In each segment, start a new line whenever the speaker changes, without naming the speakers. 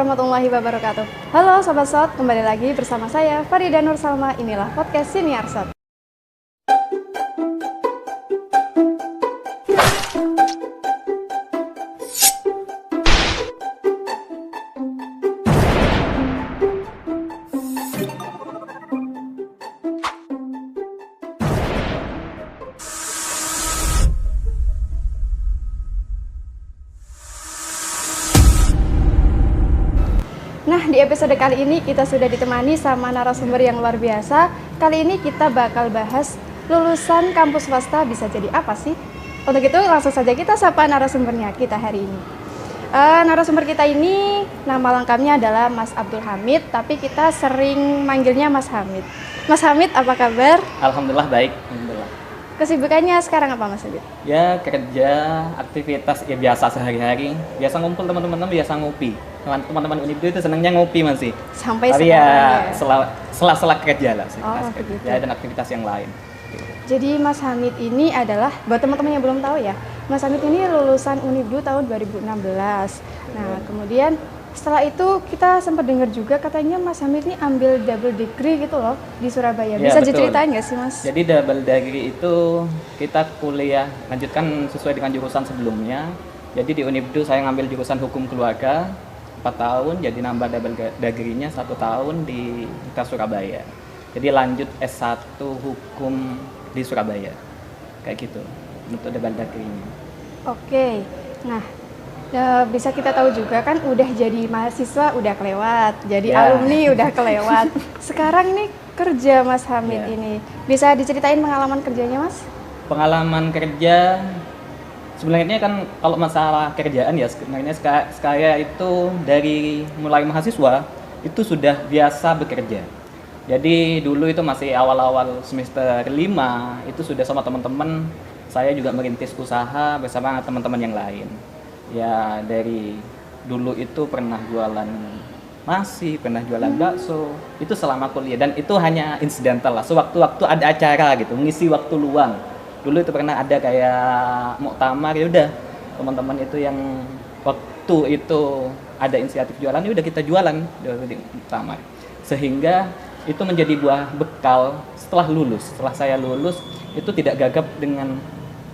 warahmatullahi wabarakatuh. Halo Sobat Sot, kembali lagi bersama saya Farida Nur Salma. Inilah podcast Siniar Sot. Nah, di episode kali ini kita sudah ditemani sama narasumber yang luar biasa. Kali ini kita bakal bahas lulusan kampus swasta bisa jadi apa sih? Untuk itu langsung saja kita sapa narasumbernya kita hari ini. Narasumber kita ini nama lengkapnya adalah Mas Abdul Hamid, tapi kita sering manggilnya Mas Hamid. Mas Hamid, apa kabar?
Alhamdulillah baik. Alhamdulillah.
Kesibukannya sekarang apa Mas Hamid?
Ya kerja, aktivitas ya biasa sehari-hari. Biasa ngumpul teman-teman, biasa ngopi. Teman-teman Unibdu itu senangnya ngopi masih.
Sampai
Tapi
sekarang
ya sela-sela kerja lah sih.
Oh, begitu.
Ya, dan aktivitas yang lain.
Jadi Mas Hamid ini adalah, buat teman-teman yang belum tahu ya, Mas Hamid ini lulusan Unibdu tahun 2016. Nah, kemudian setelah itu kita sempat dengar juga katanya Mas Hamid ini ambil double degree gitu loh di Surabaya.
Ya,
Bisa
betul.
diceritain nggak sih Mas?
Jadi double degree itu kita kuliah lanjutkan sesuai dengan jurusan sebelumnya. Jadi di Unibdu saya ngambil jurusan hukum keluarga 4 tahun, jadi nambah double degree-nya 1 tahun di Universitas Surabaya. Jadi lanjut S1 hukum di Surabaya. Kayak gitu untuk double degree-nya.
Oke, nah bisa kita tahu juga kan udah jadi mahasiswa udah kelewat, jadi
Ya.
alumni udah kelewat. Sekarang nih kerja Mas Hamid
Ya.
ini, bisa diceritain pengalaman kerjanya Mas?
Pengalaman kerja sebenarnya kan kalau masalah kerjaan ya sebenarnya saya itu dari mulai mahasiswa itu sudah biasa bekerja. Jadi dulu itu masih awal-awal semester 5 itu sudah sama teman-teman saya juga merintis usaha bersama teman-teman yang lain. Ya dari dulu itu pernah jualan nasi, pernah jualan bakso, itu selama kuliah dan itu hanya insidental lah, sewaktu-waktu ada acara gitu, mengisi waktu luang. Dulu itu pernah ada kayak muktamar, ya udah teman-teman itu yang waktu itu ada inisiatif jualan, ya udah kita jualan di muktamar. Sehingga itu menjadi buah bekal setelah lulus. Setelah saya lulus itu tidak gagap dengan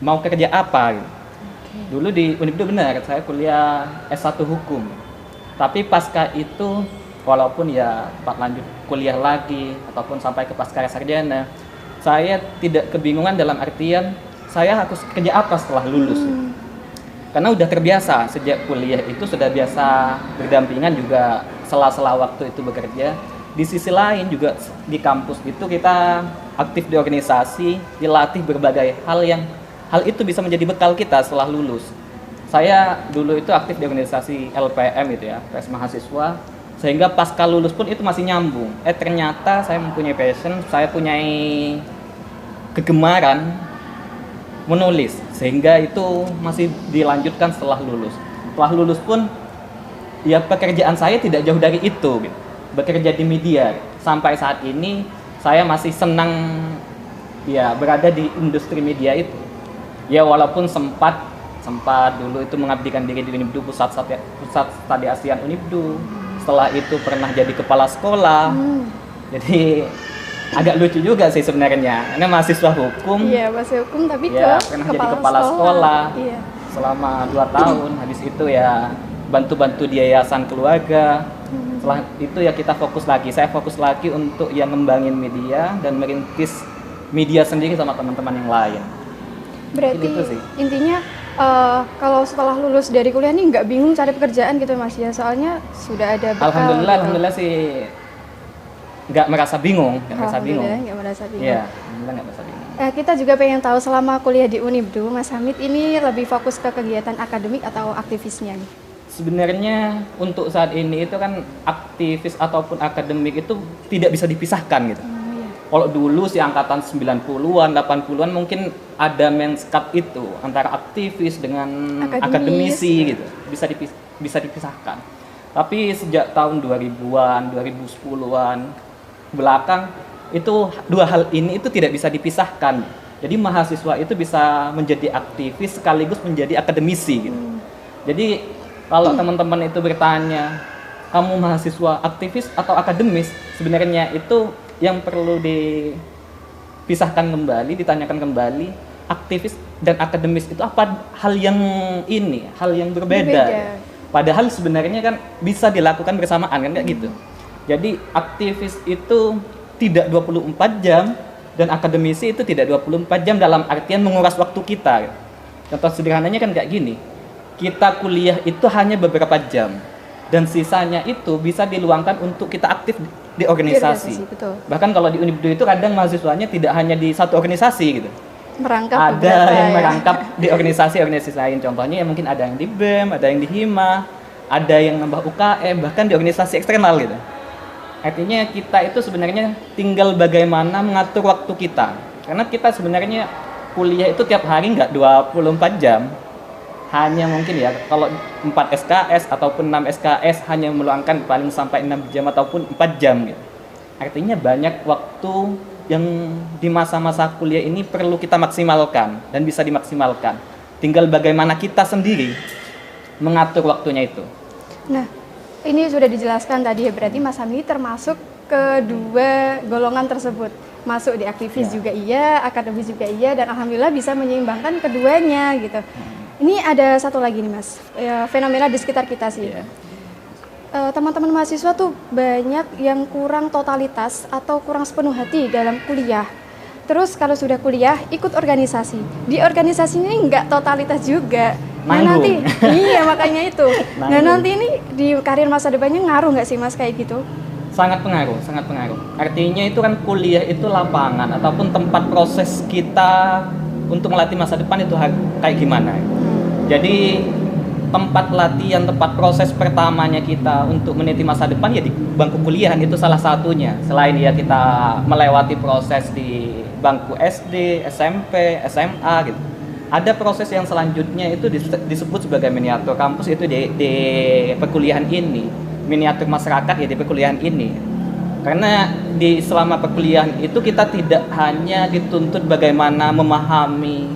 mau kerja apa gitu. Dulu di Unibdu benar, saya kuliah S1 hukum. Tapi pasca itu, walaupun ya lanjut kuliah lagi, ataupun sampai ke pasca sarjana, saya tidak kebingungan dalam artian, saya harus kerja apa setelah lulus. Karena udah terbiasa, sejak kuliah itu sudah biasa berdampingan juga sela-sela waktu itu bekerja. Di sisi lain juga di kampus itu kita aktif di organisasi, dilatih berbagai hal itu bisa menjadi bekal kita setelah lulus. Saya dulu itu aktif di organisasi LPM itu ya, PS mahasiswa, sehingga pasca lulus pun itu masih nyambung. Ternyata saya mempunyai passion, saya punya kegemaran menulis, sehingga itu masih dilanjutkan setelah lulus. Setelah lulus pun ya pekerjaan saya tidak jauh dari itu gitu. Bekerja di media. Sampai saat ini saya masih senang ya berada di industri media itu. Ya walaupun sempat dulu itu mengabdikan diri di Unibdu pusat studi ASEAN Unibdu. Setelah itu pernah jadi kepala sekolah. Jadi agak lucu juga sih sebenarnya. Karena mahasiswa hukum.
Iya, mahasiswa hukum tapi
Ya,
ke
pernah jadi kepala sekolah.
Iya.
Selama 2 tahun. Habis itu ya bantu-bantu di yayasan keluarga. Setelah itu ya kita fokus lagi. Saya fokus lagi untuk yang ngembangin media dan merintis media sendiri sama teman-teman yang lain.
Berarti
Gitu sih.
intinya kalau setelah lulus dari kuliah nih nggak bingung cari pekerjaan gitu Mas ya, soalnya sudah ada bekal.
Alhamdulillah sih nggak merasa bingung, nggak merasa bingung.
Nggak merasa bingung.
Iya, alhamdulillah nggak merasa bingung.
Kita juga pengen tahu selama kuliah di Unibdu, Mas Hamid ini lebih fokus ke kegiatan akademik atau aktivisnya nih?
Sebenarnya untuk saat ini itu kan aktivis ataupun akademik itu tidak bisa dipisahkan gitu. Kalau dulu sih angkatan 90-an, 80-an mungkin ada menskap itu antara aktivis dengan akademisi gitu. Bisa dipisahkan. Tapi sejak tahun 2000-an, 2010-an belakang itu dua hal ini itu tidak bisa dipisahkan. Jadi mahasiswa itu bisa menjadi aktivis sekaligus menjadi akademisi gitu. Jadi kalau teman-teman itu bertanya, kamu mahasiswa aktivis atau akademis, sebenarnya itu yang perlu dipisahkan kembali, ditanyakan kembali, aktivis dan akademis itu apa hal yang berbeda. Padahal sebenarnya kan bisa dilakukan bersamaan kan kayak gitu. Jadi aktivis itu tidak 24 jam dan akademisi itu tidak 24 jam dalam artian menguras waktu kita. Contoh sederhananya kan kayak gini. Kita kuliah itu hanya beberapa jam dan sisanya itu bisa diluangkan untuk kita aktif di organisasi.
Betul.
Bahkan kalau di Unibdu itu kadang mahasiswanya tidak hanya di satu organisasi gitu.
Merangkap
Ada yang merangkap di organisasi-organisasi lain. Contohnya ya mungkin ada yang di BEM, ada yang di Hima, ada yang nambah UKM, bahkan di organisasi eksternal gitu. Artinya kita itu sebenarnya tinggal bagaimana mengatur waktu kita. Karena kita sebenarnya kuliah itu tiap hari nggak 24 jam. Hanya mungkin ya kalau 4 SKS ataupun 6 SKS hanya meluangkan paling sampai 6 jam ataupun 4 jam gitu. Artinya banyak waktu yang di masa-masa kuliah ini perlu kita maksimalkan dan bisa dimaksimalkan. Tinggal bagaimana kita sendiri mengatur waktunya itu.
Nah, ini sudah dijelaskan tadi ya, berarti Mas Hamdi termasuk kedua golongan tersebut. Masuk di aktivis juga iya, akademis juga iya, dan alhamdulillah bisa menyeimbangkan keduanya gitu. Ini ada satu lagi nih Mas, fenomena di sekitar kita sih. Teman-teman mahasiswa tuh banyak yang kurang totalitas atau kurang sepenuh hati dalam kuliah. Terus kalau sudah kuliah ikut organisasi. Di organisasi ini nggak totalitas juga. Nah nanti, iya makanya itu. Nah nanti ini di karir masa depannya ngaruh nggak sih Mas kayak gitu?
Sangat pengaruh, sangat pengaruh. Artinya itu kan kuliah itu lapangan ataupun tempat proses kita untuk melatih masa depan itu kayak gimana. Jadi tempat latihan, tempat proses pertamanya kita untuk meniti masa depan ya di bangku kuliahan itu salah satunya. Selain ya kita melewati proses di bangku SD, SMP, SMA gitu. Ada proses yang selanjutnya itu disebut sebagai miniatur kampus itu di perkuliahan ini. Miniatur masyarakat ya di perkuliahan ini. Karena di selama perkuliahan itu kita tidak hanya dituntut bagaimana memahami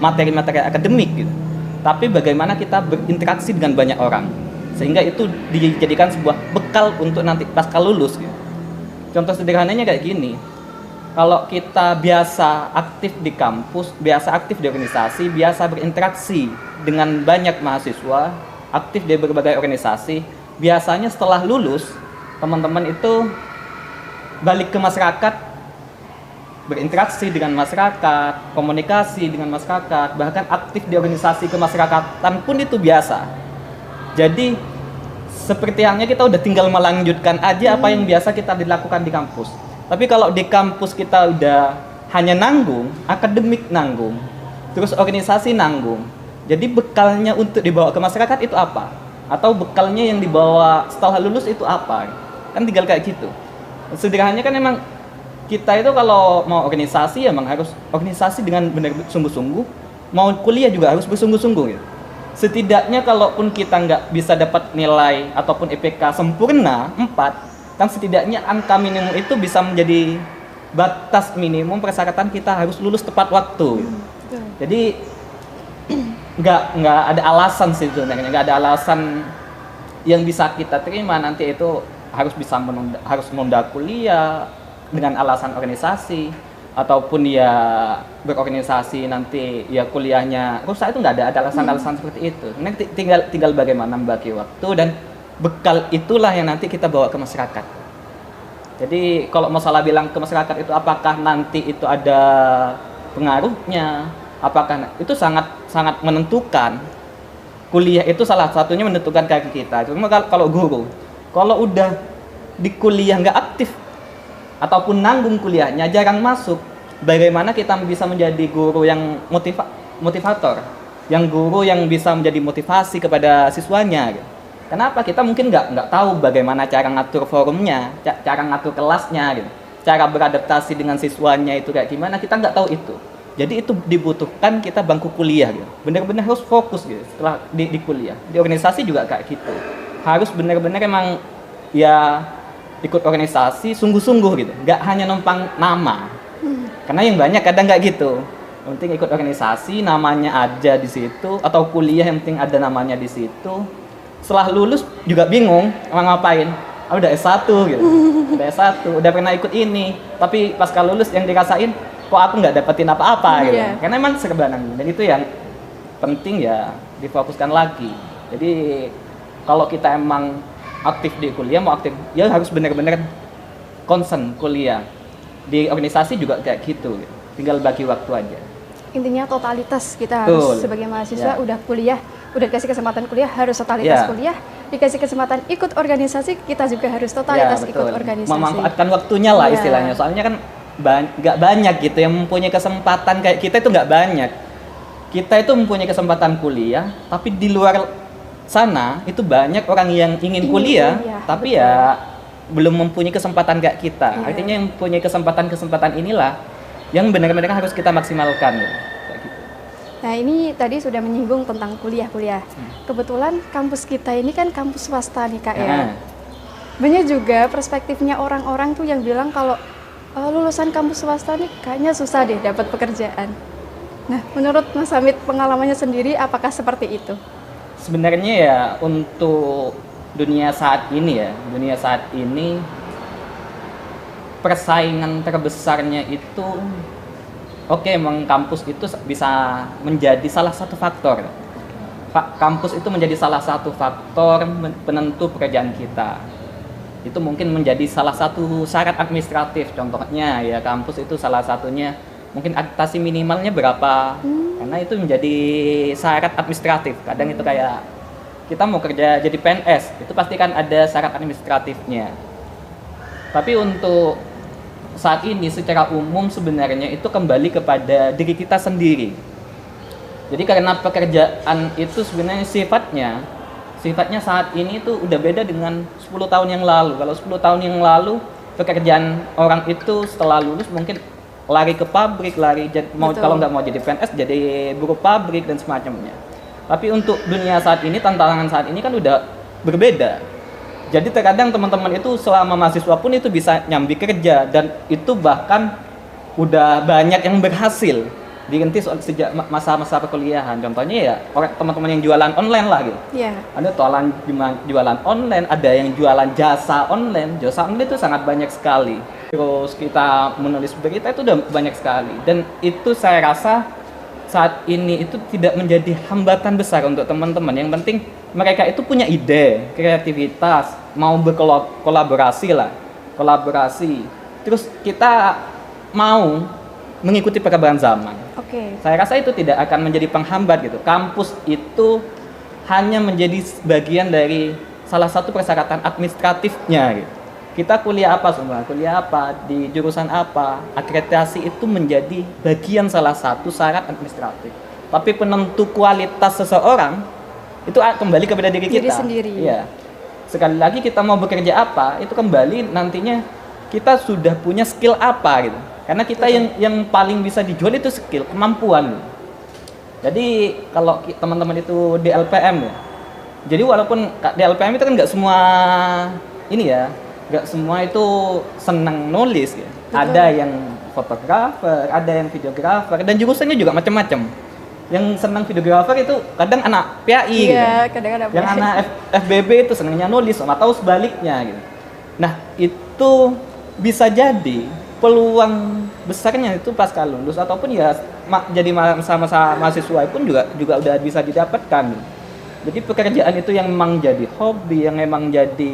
materi-materi akademik gitu. Tapi bagaimana kita berinteraksi dengan banyak orang sehingga itu dijadikan sebuah bekal untuk nanti pasca lulus gitu. Contoh sederhananya kayak gini, kalau kita biasa aktif di kampus, biasa aktif di organisasi, biasa berinteraksi dengan banyak mahasiswa, aktif di berbagai organisasi, biasanya setelah lulus teman-teman itu balik ke masyarakat, berinteraksi dengan masyarakat, komunikasi dengan masyarakat, bahkan aktif di organisasi kemasyarakatan pun itu biasa. Jadi seperti halnya kita udah tinggal melanjutkan aja apa yang biasa kita dilakukan di kampus. Tapi kalau di kampus kita udah hanya nanggung, akademik nanggung, terus organisasi nanggung. Jadi bekalnya untuk dibawa ke masyarakat itu apa? Atau bekalnya yang dibawa setelah lulus itu apa? Kan tinggal kayak gitu. Sederhananya kan emang kita itu kalau mau organisasi ya memang harus organisasi dengan benar sungguh-sungguh, mau kuliah juga harus bersungguh-sungguh gitu. Setidaknya kalaupun kita nggak bisa dapat nilai ataupun IPK sempurna 4, kan setidaknya angka minimum itu bisa menjadi batas minimum persyaratan kita harus lulus tepat waktu. Jadi nggak ada alasan sih sebenarnya, nggak ada alasan yang bisa kita terima nanti itu harus bisa menunda kuliah dengan alasan organisasi ataupun ya berorganisasi nanti ya kuliahnya rusak, itu nggak ada alasan-alasan seperti itu. Nanti tinggal bagaimana membagi waktu dan bekal itulah yang nanti kita bawa ke masyarakat. Jadi kalau masalah bilang ke masyarakat itu apakah nanti itu ada pengaruhnya, apakah itu sangat menentukan. Kuliah itu salah satunya menentukan kaki kita. Cuma kalau guru, kalau udah di kuliah nggak aktif ataupun nanggung kuliahnya, jarang masuk, bagaimana kita bisa menjadi guru yang motivator, yang guru yang bisa menjadi motivasi kepada siswanya gitu. Kenapa? Kita mungkin nggak tahu bagaimana cara ngatur forumnya, cara ngatur kelasnya gitu, cara beradaptasi dengan siswanya itu kayak gimana, kita nggak tahu itu. Jadi itu dibutuhkan kita bangku kuliah gitu, benar-benar harus fokus gitu setelah di kuliah. Di organisasi juga kayak gitu, harus benar-benar emang ya ikut organisasi sungguh-sungguh gitu, nggak hanya numpang nama. Karena yang banyak kadang nggak gitu, yang penting ikut organisasi namanya aja di situ, atau kuliah yang penting ada namanya di situ. setelah lulus juga bingung mau ngapain. Udah S1 gitu. Udah S1, udah pernah ikut ini, tapi pas kalau lulus yang dirasain kok aku nggak dapetin apa-apa gitu. Karena emang serba nanggung, dan itu yang penting ya difokuskan lagi. Jadi kalau kita emang aktif di kuliah, mau aktif ya harus benar-benar concern kuliah. Di organisasi juga kayak gitu. Tinggal bagi waktu aja.
Intinya totalitas kita harus sebagai mahasiswa udah kuliah, udah dikasih kesempatan kuliah harus totalitas kuliah, dikasih kesempatan ikut organisasi kita juga harus totalitas ikut organisasi.
Memanfaatkan waktunya lah istilahnya. Soalnya kan nggak banyak gitu yang mempunyai kesempatan kayak kita, itu nggak banyak. Kita itu mempunyai kesempatan kuliah, tapi di luar sana itu banyak orang yang ingin kuliah, tapi ya belum mempunyai kesempatan kayak kita. Artinya yang mempunyai kesempatan inilah yang benar-benar harus kita maksimalkan. Kayak gitu.
Nah ini tadi sudah menyinggung tentang kuliah-kuliah. Kebetulan kampus kita ini kan kampus swasta nih Kak ya. Banyak juga perspektifnya orang-orang tuh yang bilang kalau lulusan kampus swasta nih kayaknya susah deh dapat pekerjaan. Nah, menurut Mas Hamid pengalamannya sendiri apakah seperti itu?
Sebenarnya ya untuk dunia saat ini persaingan terbesarnya itu emang kampus itu bisa menjadi salah satu faktor. Kampus itu menjadi salah satu faktor penentu pekerjaan kita. Itu mungkin menjadi salah satu syarat administratif, contohnya ya kampus itu salah satunya mungkin akreditasi minimalnya berapa, karena itu menjadi syarat administratif. Kadang itu kayak kita mau kerja jadi PNS, itu pasti kan ada syarat administratifnya. Tapi untuk saat ini secara umum sebenarnya itu kembali kepada diri kita sendiri. Jadi karena pekerjaan itu sebenarnya sifatnya saat ini itu udah beda dengan 10 tahun yang lalu. Kalau 10 tahun yang lalu pekerjaan orang itu setelah lulus mungkin lari ke pabrik, kalau nggak mau jadi PNS jadi buruh pabrik dan semacamnya. Tapi untuk dunia saat ini, tantangan saat ini kan udah berbeda. Jadi terkadang teman-teman itu selama mahasiswa pun itu bisa nyambi kerja, dan itu bahkan udah banyak yang berhasil dirintis sejak masa-masa perkuliahan. Contohnya ya teman-teman yang jualan online lah gitu. Ada jualan online, ada yang jualan jasa online. Jasa online itu sangat banyak sekali. Terus kita menulis berita itu udah banyak sekali. Dan itu saya rasa saat ini itu tidak menjadi hambatan besar untuk teman-teman. Yang penting mereka itu punya ide, kreativitas, mau berkolaborasi. Terus kita mau mengikuti perkembangan zaman. Saya rasa itu tidak akan menjadi penghambat gitu. Kampus itu hanya menjadi bagian dari salah satu persyaratan administratifnya gitu. Kita kuliah apa semua, kuliah apa, di jurusan apa, akreditasi itu menjadi bagian salah satu syarat administratif. Tapi penentu kualitas seseorang itu kembali kepada diri kita.
Sendiri.
Iya. Sekali lagi kita mau bekerja apa, itu kembali nantinya kita sudah punya skill apa gitu. Karena kita yang paling bisa dijual itu skill, kemampuan. Jadi kalau teman-teman itu di LPM ya. Jadi walaupun di LPM itu kan nggak semua nggak semua itu senang nulis ya. Ada yang fotografer, ada yang videografer, dan jurusannya juga macam-macam. Yang senang videografer itu kadang anak PAI gitu.
Kadang ada
yang anak FBB itu senangnya nulis, atau sebaliknya gitu. Nah, itu bisa jadi peluang besarnya itu pasca lulus ataupun ya jadi masa-masa mahasiswa pun juga udah bisa didapatkan. Jadi pekerjaan itu yang memang jadi hobi, yang memang jadi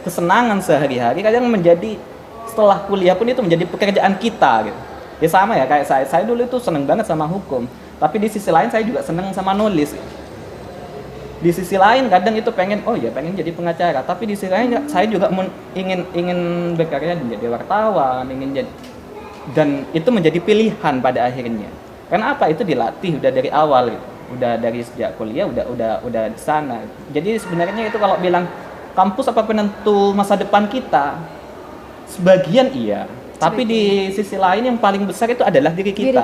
kesenangan sehari-hari, kadang menjadi setelah kuliah pun itu menjadi pekerjaan kita gitu. Ya sama ya kayak saya dulu itu seneng banget sama hukum, tapi di sisi lain saya juga seneng sama nulis gitu. Di sisi lain kadang itu pengen jadi pengacara, tapi di sisi lain saya juga ingin berkarya menjadi wartawan, dan itu menjadi pilihan pada akhirnya. Karena apa? Itu dilatih udah dari awal gitu. Udah dari sejak kuliah udah di sana. Jadi sebenarnya itu kalau bilang kampus apa penentu masa depan kita, sebagian iya. Tapi di sisi lain yang paling besar itu adalah diri kita.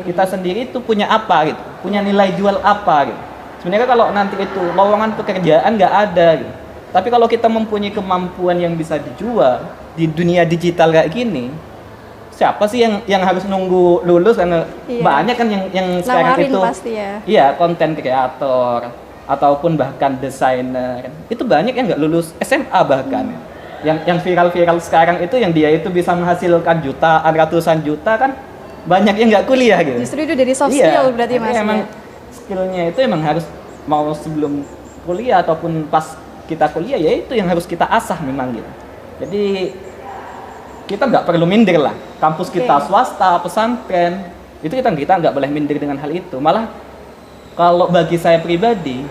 Kita sendiri itu punya apa gitu, punya nilai jual apa gitu. Sebenarnya kalau nanti itu lowongan pekerjaan nggak ada gitu. Tapi kalau kita mempunyai kemampuan yang bisa dijual di dunia digital kayak gini, siapa sih yang harus nunggu lulus? Karena banyak kan yang sekarang itu
pasti ya.
Iya, konten kreator, ataupun bahkan desainer, itu banyak yang nggak lulus SMA bahkan. Yang viral-viral sekarang itu yang dia itu bisa menghasilkan jutaan, ratusan juta kan, banyak yang nggak kuliah gitu.
Justru itu dari soft
Iya,
skill berarti Mas.
emang
Ya?
skillnya itu emang harus mau sebelum kuliah ataupun pas kita kuliah, ya itu yang harus kita asah memang gitu. Jadi kita nggak perlu minder lah. Kampus kita swasta, pesantren, itu kita nggak boleh minder dengan hal itu. Malah kalau bagi saya pribadi,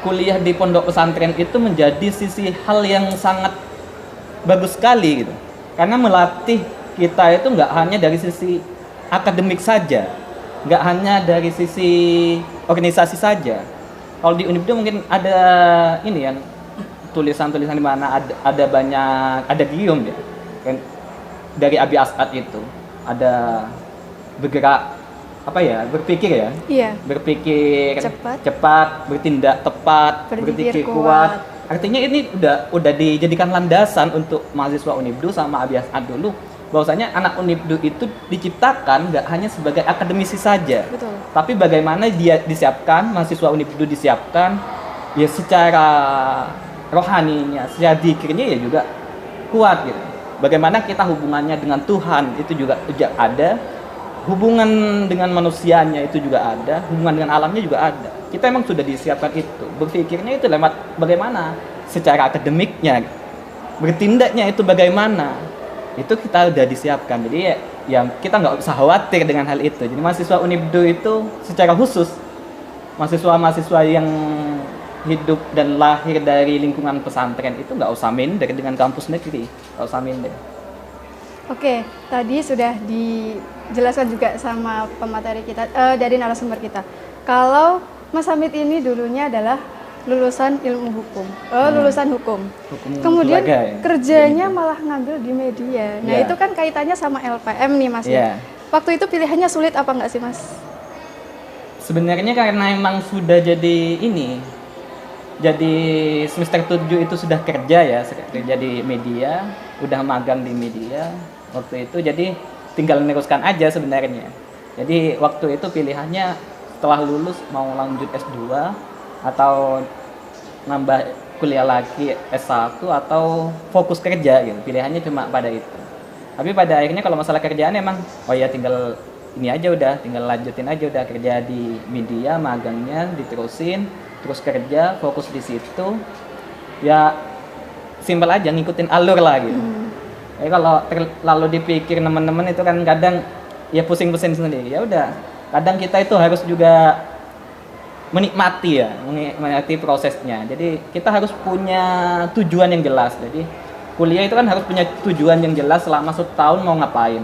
kuliah di pondok pesantren itu menjadi sisi hal yang sangat bagus sekali gitu. Karena melatih kita itu nggak hanya dari sisi akademik saja, nggak hanya dari sisi organisasi saja. Kalau di Unibdu mungkin ada ini ya, tulisan-tulisan di mana ada banyak, ada gium ya. Kan dari Abi As'ad itu ada bergerak berpikir ya.
Iya.
Berpikir
Cepat.
cepat, bertindak tepat,
Berpikir
berpikir
kuat.
kuat. Artinya ini udah dijadikan landasan untuk mahasiswa Unibdu sama Abi As'ad dulu, bahwasanya anak Unibdu itu diciptakan nggak hanya sebagai akademisi saja.
Betul.
Tapi bagaimana dia disiapkan, mahasiswa Unibdu disiapkan ya secara rohaninya, secara zikirnya ya juga kuat gitu. Bagaimana kita hubungannya dengan Tuhan itu juga ada, hubungan dengan manusianya itu juga ada, hubungan dengan alamnya juga ada. Kita emang sudah disiapkan itu. Berpikirnya itu lewat bagaimana secara akademiknya, bertindaknya itu bagaimana. Itu kita udah disiapkan. Jadi ya kita nggak usah khawatir dengan hal itu. Jadi mahasiswa Unibdu itu secara khusus mahasiswa-mahasiswa yang hidup dan lahir dari lingkungan pesantren itu nggak usah minder dengan kampus negeri, nggak usah minder.
Oke, tadi sudah dijelaskan juga sama pemateri kita, dari narasumber kita. Kalau Mas Hamid ini dulunya adalah lulusan ilmu hukum, lulusan hukum. Kemudian
keluarga ya?
kerjanya malah ngambil di media. Nah
Iya.
itu kan kaitannya sama LPM nih Mas.
Iya.
Waktu itu pilihannya sulit apa enggak sih Mas?
Sebenarnya karena emang sudah jadi semester 7 itu sudah kerja ya, kerja di media, udah magang di media waktu itu, jadi tinggal meneruskan aja sebenarnya. Jadi waktu itu pilihannya setelah lulus mau lanjut S2 atau nambah kuliah lagi S1 atau fokus kerja gitu. Pilihannya cuma pada itu. Tapi pada akhirnya kalau masalah kerjaan emang oh ya tinggal ini aja udah, tinggal lanjutin aja udah kerja di media, magangnya diterusin, terus kerja, fokus di situ. Ya simpel aja ngikutin alur lah gitu. Jadi kalau terlalu dipikir teman-teman itu kan kadang ya pusing-pusing sendiri. Ya udah, kadang kita itu harus juga menikmati prosesnya. Jadi kita harus punya tujuan yang jelas. Jadi kuliah itu kan harus punya tujuan yang jelas selama setahun mau ngapain.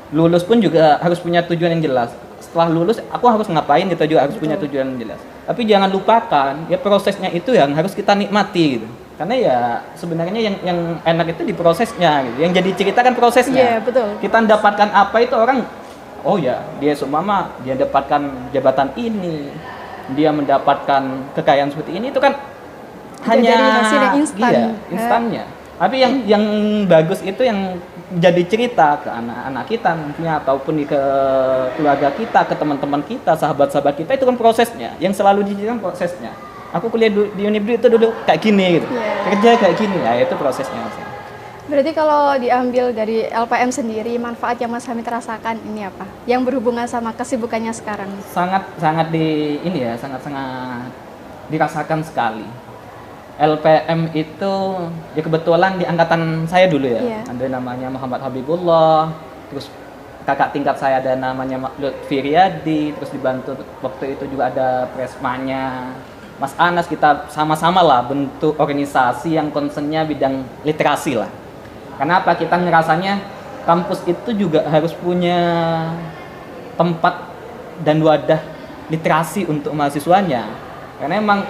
Lulus pun juga harus punya tujuan yang jelas. Setelah lulus aku harus ngapain, kita juga harus punya tujuan yang jelas. Tapi jangan lupakan ya prosesnya itu yang harus kita nikmati gitu. Karena ya sebenarnya yang enak itu di prosesnya gitu. Yang jadi cerita kan prosesnya.
Iya, betul.
Kita mendapatkan apa itu orang oh ya, dia seumpama dia dapatkan jabatan ini, dia mendapatkan kekayaan seperti ini, itu kan hanya
dari hasil yang instan.
Iya, instannya. Tapi yang bagus itu yang jadi cerita ke anak-anak kita nantinya, ataupun ke keluarga kita, ke teman-teman kita, sahabat-sahabat kita, itu kan prosesnya. Yang selalu diceritakan prosesnya. Aku kuliah di Unibdu itu dulu kayak gini gitu. Kerja kayak gini, ya itu prosesnya.
Berarti kalau diambil dari LPM sendiri, manfaat yang Mas Hamid rasakan ini apa? Yang berhubungan sama kesibukannya sekarang?
Sangat dirasakan sekali. LPM itu ya kebetulan di angkatan saya dulu ya.
Iya.
Ada namanya Muhammad Habibullah, terus kakak tingkat saya ada namanya Lutfi Riyadi, terus dibantu waktu itu juga ada presmanya Mas Anas. Kita sama-sama lah bentuk organisasi yang concernnya bidang literasi lah. Kenapa? Kita ngerasanya kampus itu juga harus punya tempat dan wadah literasi untuk mahasiswanya. Karena emang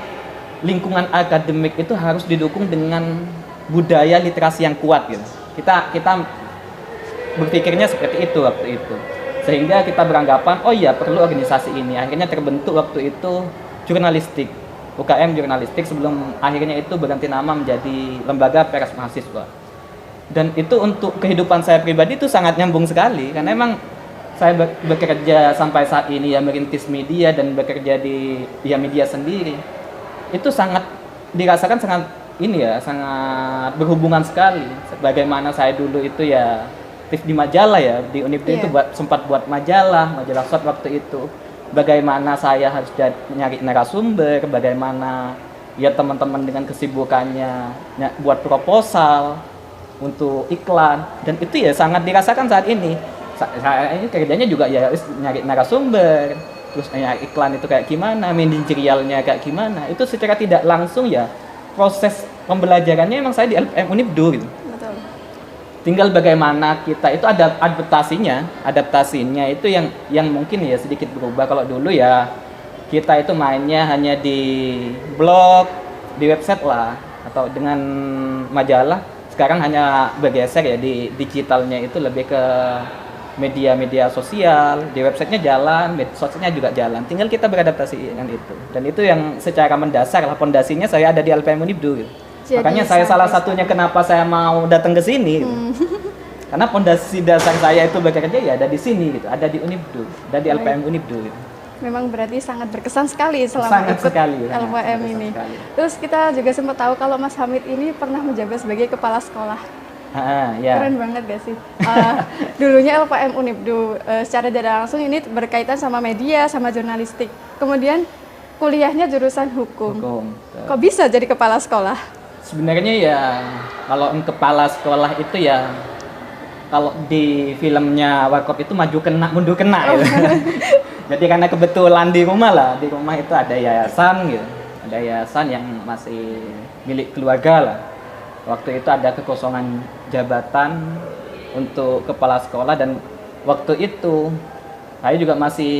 lingkungan akademik itu harus didukung dengan budaya literasi yang kuat gitu. Kita berpikirnya seperti itu waktu itu. Sehingga kita beranggapan, oh iya perlu organisasi ini. Akhirnya terbentuk waktu itu jurnalistik, UKM jurnalistik, sebelum akhirnya itu berganti nama menjadi Lembaga Pers Mahasiswa. Dan itu untuk kehidupan saya pribadi itu sangat nyambung sekali, karena emang saya bekerja sampai saat ini ya merintis media dan bekerja di ya media sendiri, itu sangat dirasakan sangat ini ya, sangat berhubungan sekali. Bagaimana saya dulu itu ya aktif di majalah ya, di Unibdu itu sempat buat majalah short waktu itu. Bagaimana saya harus nyari narasumber, bagaimana ya teman-teman dengan kesibukannya buat proposal untuk iklan, dan itu ya sangat dirasakan saat ini. Saya ini kerjanya juga ya nyari narasumber, terus nyari iklan itu kayak gimana, manajerialnya kayak gimana, itu secara tidak langsung ya proses pembelajarannya emang saya di LPM Unibdu gitu.
Betul.
Tinggal bagaimana kita itu ada adaptasinya itu yang mungkin ya sedikit berubah. Kalau dulu ya kita itu mainnya hanya di blog, di website lah, atau dengan majalah. Sekarang hanya bergeser ya di digitalnya, itu lebih ke media-media sosial, di websitenya jalan, sosnya juga jalan. Tinggal kita beradaptasi dengan itu. Dan itu yang secara mendasar lah, pondasinya saya ada di LPM Unibdu gitu. Makanya saya salah satunya kenapa saya mau datang ke sini gitu. Karena pondasi dasar saya itu bekerja ya ada di sini gitu, ada di Unibdu, ada di LPM Unibdu gitu.
Memang berarti sangat berkesan sekali selama ikut LPM ini. Terus kita juga sempat tahu kalau Mas Hamid ini pernah menjabat sebagai kepala sekolah.
Ya.
Keren banget gak sih? Dulunya LPM Unibdu, secara tidak langsung ini berkaitan sama media, sama jurnalistik. Kemudian kuliahnya jurusan hukum. Kok bisa jadi kepala sekolah?
Sebenarnya ya kalau kepala sekolah itu ya kalau di filmnya Warkop itu maju kena mundur kena gitu. Jadi karena kebetulan di rumah itu ada yayasan gitu, ada yayasan yang masih milik keluarga lah. Waktu itu ada kekosongan jabatan untuk kepala sekolah, dan waktu itu saya juga masih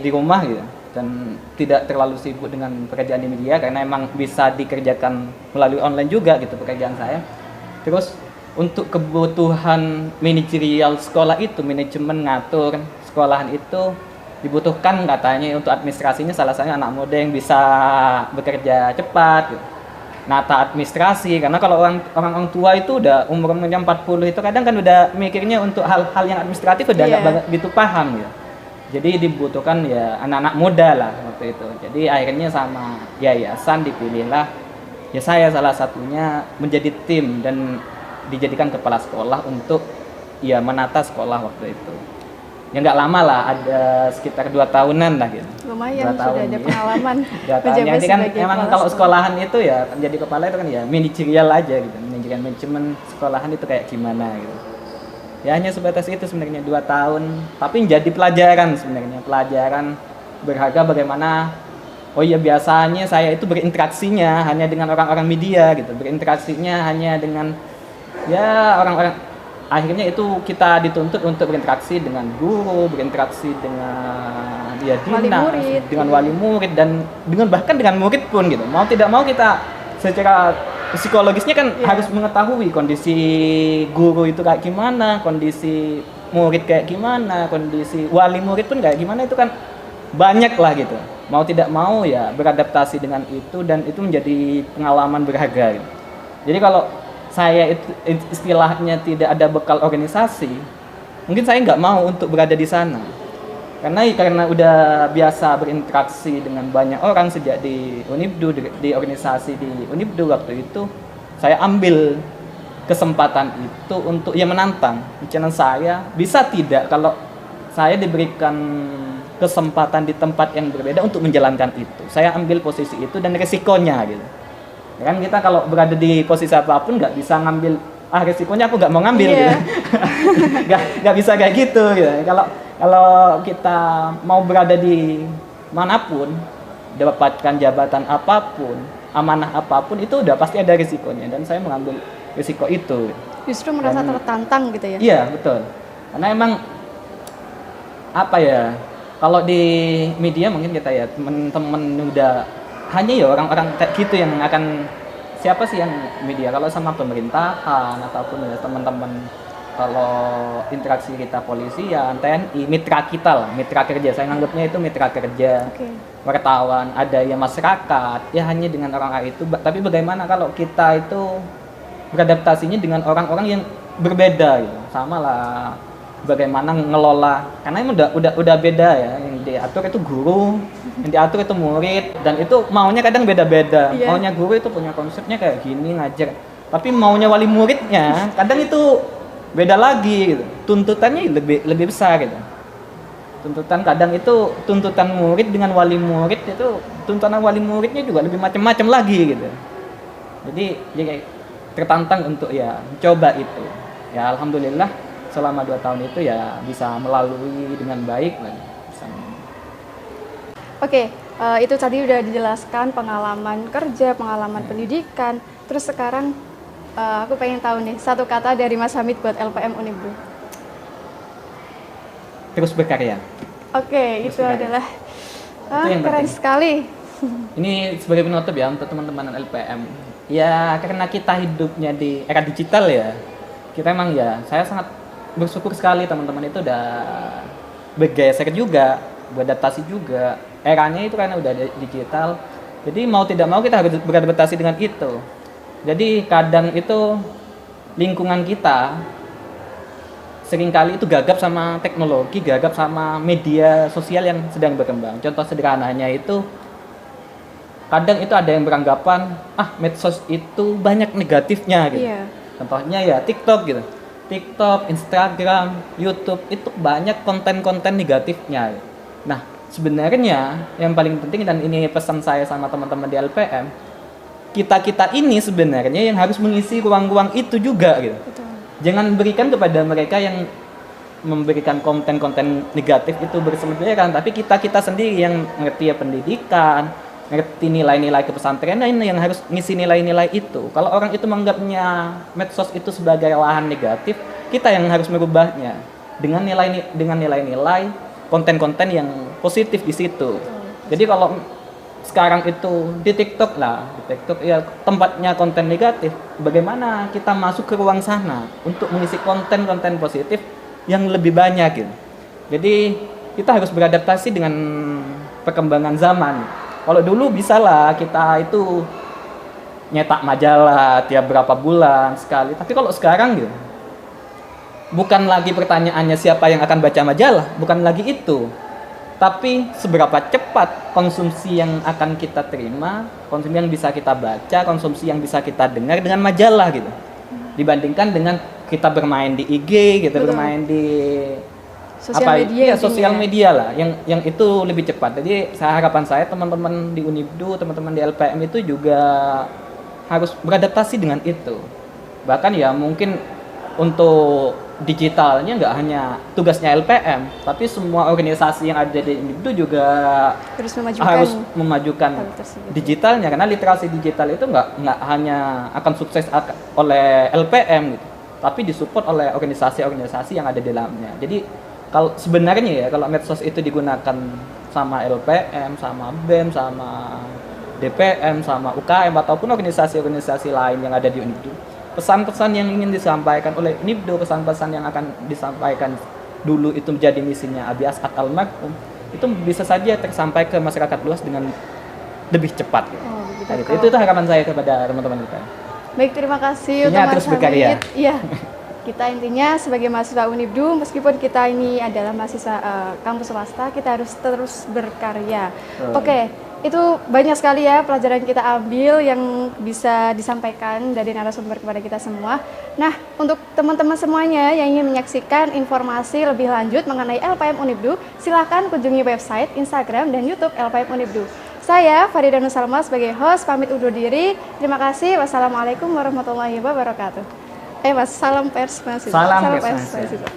di rumah gitu dan tidak terlalu sibuk dengan pekerjaan di media karena emang bisa dikerjakan melalui online juga gitu pekerjaan saya. Terus untuk kebutuhan manajerial sekolah itu, manajemen ngatur sekolahan itu dibutuhkan katanya untuk administrasinya salah satunya anak muda yang bisa bekerja cepat gitu. Nata administrasi, karena kalau orang tua itu udah umurnya 40 itu kadang kan udah mikirnya untuk hal-hal yang administratif udah nggak banget gitu paham gitu. Jadi dibutuhkan ya anak-anak muda lah waktu itu. Jadi akhirnya sama yayasan dipilihlah ya saya salah satunya menjadi tim dan dijadikan kepala sekolah untuk ya menata sekolah waktu itu. Ya nggak lama lah, ada sekitar 2 tahunan lah gitu.
Lumayan, sudah ada pengalaman
menjabat kan emang kalau sekolahan itu ya menjadi kepala itu kan ya manajerial aja gitu, manajemen sekolahan itu kayak gimana gitu. Ya hanya sebatas itu sebenarnya 2 tahun, tapi menjadi pelajaran sebenarnya, pelajaran berharga bagaimana oh iya biasanya saya itu berinteraksinya hanya dengan orang-orang media gitu, berinteraksinya hanya dengan ya orang-orang. Akhirnya itu kita dituntut untuk berinteraksi dengan guru, berinteraksi dengan ya dinas, dengan wali murid, dan bahkan dengan murid pun gitu. Mau tidak mau kita secara psikologisnya kan harus mengetahui kondisi guru itu kayak gimana, kondisi murid kayak gimana, kondisi wali murid pun kayak gimana, itu kan banyak lah gitu. Mau tidak mau ya beradaptasi dengan itu, dan itu menjadi pengalaman berharga gitu. Jadi kalau saya itu istilahnya tidak ada bekal organisasi, mungkin saya nggak mau untuk berada di sana. Karena udah biasa berinteraksi dengan banyak orang sejak di Unibdu, di organisasi di Unibdu waktu itu, saya ambil kesempatan itu untuk ya menantang. Channel saya bisa tidak kalau saya diberikan kesempatan di tempat yang berbeda untuk menjalankan itu. Saya ambil posisi itu dan resikonya gitu. Kan kita kalau berada di posisi apapun nggak bisa ngambil resikonya aku nggak mau ngambil gitu. nggak bisa kayak gitu gitu. Kalau kita mau berada di manapun, dapatkan jabatan apapun, amanah apapun, itu udah pasti ada risikonya, dan saya mengambil risiko itu.
Justru merasa tertantang gitu ya?
Iya betul, karena emang apa ya, kalau di media mungkin kita ya teman-teman udah hanya ya orang-orang kayak gitu yang akan, siapa sih yang media kalau sama pemerintahan ataupun ya teman-teman, kalau interaksi kita polisian, TNI, mitra kita lah, mitra kerja, saya anggapnya itu mitra kerja, wartawan, ada ya masyarakat, ya hanya dengan orang-orang itu. Tapi bagaimana kalau kita itu beradaptasinya dengan orang-orang yang berbeda gitu. Sama lah bagaimana ngelola, karena emang udah beda ya, yang diatur itu guru, yang diatur itu murid, dan itu maunya kadang beda-beda.
Iya.
Maunya guru itu punya konsepnya kayak gini ngajar, tapi maunya wali muridnya kadang itu beda lagi gitu. Tuntutannya lebih besar gitu. Tuntutan kadang itu tuntutan murid dengan wali murid itu, tuntutan wali muridnya juga lebih macam-macam lagi gitu. Jadi kayak tertantang untuk ya coba itu. Ya alhamdulillah selama 2 tahun itu ya bisa melalui dengan baik lah.
Oke, itu tadi udah dijelaskan pengalaman kerja, pengalaman pendidikan. Terus sekarang aku pengen tahu nih satu kata dari Mas Hamid buat LPM Unibdu.
Terus berkarya.
Oke,
Terus
itu
berkarya.
adalah
yang
keren
penting.
sekali.
Ini sebagai penutup ya untuk teman-teman LPM. Ya karena kita hidupnya di era digital ya, kita emang ya saya sangat bersyukur sekali teman-teman itu udah bergeser juga, beradaptasi juga. Eranya itu karena udah digital. Jadi mau tidak mau kita harus beradaptasi dengan itu. Jadi kadang itu lingkungan kita seringkali itu gagap sama teknologi, gagap sama media sosial yang sedang berkembang. Contoh sederhananya itu, kadang itu ada yang beranggapan, medsos itu banyak negatifnya gitu.
Iya.
Contohnya ya TikTok gitu. TikTok, Instagram, YouTube itu banyak konten-konten negatifnya. Nah, sebenarnya yang paling penting, dan ini pesan saya sama teman-teman di LPM, kita ini sebenarnya yang harus mengisi ruang-ruang itu juga gitu.
Betul.
Jangan berikan kepada mereka yang memberikan konten-konten negatif itu berselebihan, tapi kita sendiri yang ngerti ya pendidikan, ngerti nilai-nilai kepesantrenan ini yang harus ngisi nilai-nilai itu. Kalau orang itu menganggapnya medsos itu sebagai lahan negatif, kita yang harus merubahnya dengan nilai-nilai konten-konten yang positif di situ. Jadi kalau sekarang itu di TikTok ya tempatnya konten negatif, bagaimana kita masuk ke ruang sana untuk mengisi konten-konten positif yang lebih banyak gitu. Jadi kita harus beradaptasi dengan perkembangan zaman. Kalau dulu bisalah kita itu nyetak majalah tiap berapa bulan sekali, tapi kalau sekarang gitu bukan lagi pertanyaannya siapa yang akan baca majalah, bukan lagi itu. Tapi seberapa cepat konsumsi yang akan kita terima, konsumsi yang bisa kita baca, konsumsi yang bisa kita dengar dengan majalah gitu. Dibandingkan dengan kita bermain di IG, kita
Betul.
bermain di
Sosial media
ya,
intinya.
sosial media lah, yang itu lebih cepat. Jadi harapan saya teman-teman di Unibdu, teman-teman di LPM itu juga harus beradaptasi dengan itu. Bahkan ya mungkin untuk digitalnya nggak hanya tugasnya LPM, tapi semua organisasi yang ada di Unibdu juga harus memajukan
hal tersebut.
digitalnya, karena literasi digital itu nggak hanya akan sukses oleh LPM gitu, tapi disupport oleh organisasi-organisasi yang ada di dalamnya. Jadi kalau sebenarnya ya kalau medsos itu digunakan sama LPM, sama BEM, sama DPM, sama UKM ataupun organisasi-organisasi lain yang ada di Unibdu, pesan-pesan yang ingin disampaikan oleh Unibdu, pesan-pesan yang akan disampaikan dulu itu menjadi misinya Abi As'ad almarhum, itu bisa saja tersampaikan ke masyarakat luas dengan lebih cepat.
Oh, begitu.
Itu harapan saya kepada teman-teman kita.
Baik, terima kasih
Intinya
untuk
terus
Mas
berkarya.
Hamid. Iya. Kita intinya sebagai mahasiswa Unibdu, meskipun kita ini adalah mahasiswa kampus swasta, kita harus terus berkarya. Oke, itu banyak sekali ya pelajaran kita ambil yang bisa disampaikan dari narasumber kepada kita semua. Nah, untuk teman-teman semuanya yang ingin menyaksikan informasi lebih lanjut mengenai LPM Unibdu, silakan kunjungi website, Instagram, dan YouTube LPM Unibdu. Saya Farida Nusalma sebagai host pamit undur diri. Terima kasih. Wassalamualaikum warahmatullahi wabarakatuh. Mas, salam pers mahasiswa.
Salam pers mahasiswa.